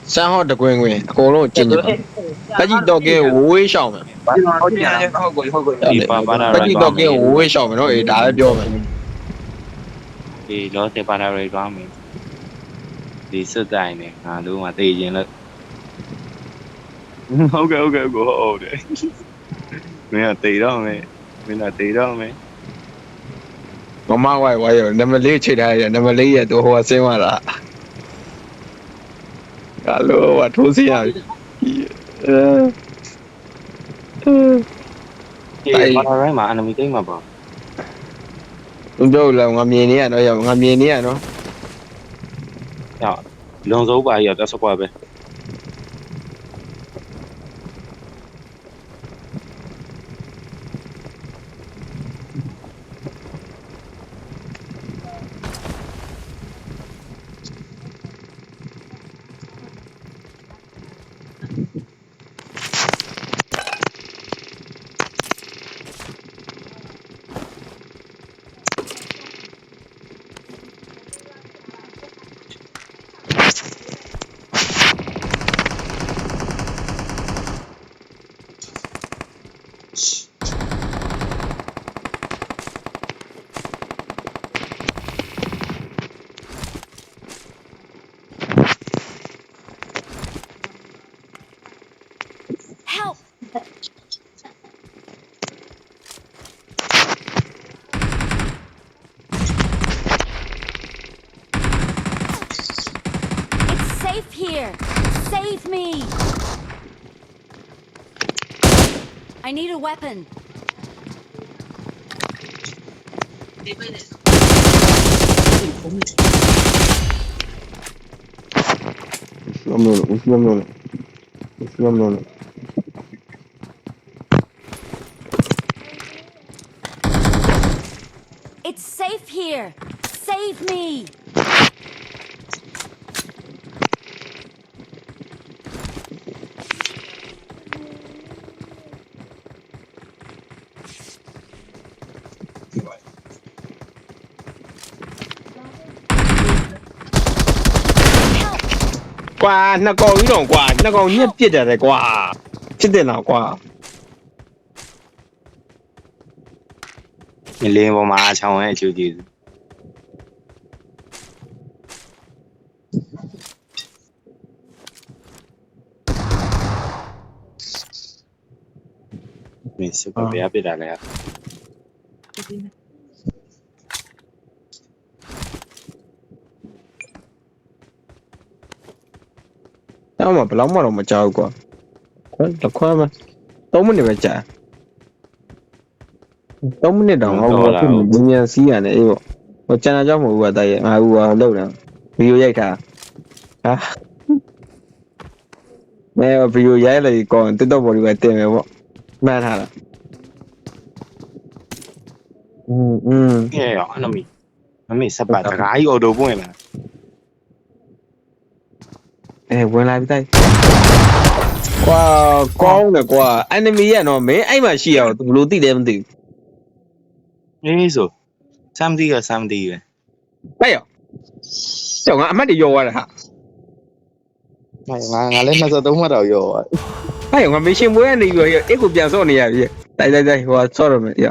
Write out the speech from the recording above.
三号的滚滚，火龙进去吧。不知道给五位上面，好近啊！好过，ဒီပါပါတာ 不 ရိုက် 知 သွား 道给五位上面，我给大家表明。 ဒီလောတေပါတာရိုက်သွားမယ်ဒီစစ်တိုင်းနဲ့ငါတို့မှတေးရင်လို့ဟုတ်ကဲ့ဟုတ်တယ်မင်းကတေးတော့မယ်မင်းကတေးတော့မယ် 我妈我有，那么累起来呀，那么累也都我生完了。哈喽，我出去呀。ဒီပါတာရိုက်မှာ enemy တိတ်မှာပါ 不要了，我明年了，我明年了。 လုံစိုးပါရတော့စကွာပဲ Help! It's safe here. Save me. I need a weapon. 我 It's safe here. Save me. Help! 挂那高一种挂，那高你别在这挂，别在那挂。 လင်းပေါ်မှာအချောင်းရဲ့အကျိုးကျေးဇူးမင်းစပယ်ပြတာလေ 那么不老么没教过，快嘛，3 မိနစ်ပဲကြာ3 မိနစ်တောင်ဟောဘူးမြန်စီးရတယ်အေးပေါ့ဟိုကျန်တာကြောင့်မဟုတ်ဘူးကတည်းကငါဟိုလောက်တာဗီဒီယိုရိုက်တာဟာမဲဗီဒီယိုရိုက်လိုက်ကော TikTok ပေါ်တွေပဲတင်မယ်ပေါ့မှန်ထားတာဟဲ့ရော enemy မမေစပတ်တကားကြီးအော်တိုပွင့်လာ ဝင်လာပြီတိုက်ကွာကောင်းတယ်ကွာ enemy ရတော့မင်းအဲ့မှာရှိရတော့သူဘယ်လိုသိတယ်မသိဘူး အေးဆိုစမ်းတီးပဲ တိုက်ရောကျောင်းကအမတ်တွေရောသွားတယ်ဟာ ငါလည်း23မှတ်တော့ရောပါ တိုက်ရောငါမရှင်ပွဲကနေပြီးတော့အဲ့ကိုပြန်စော့နေရပြီတိုက်ဟိုဆော့ရမယ်ရ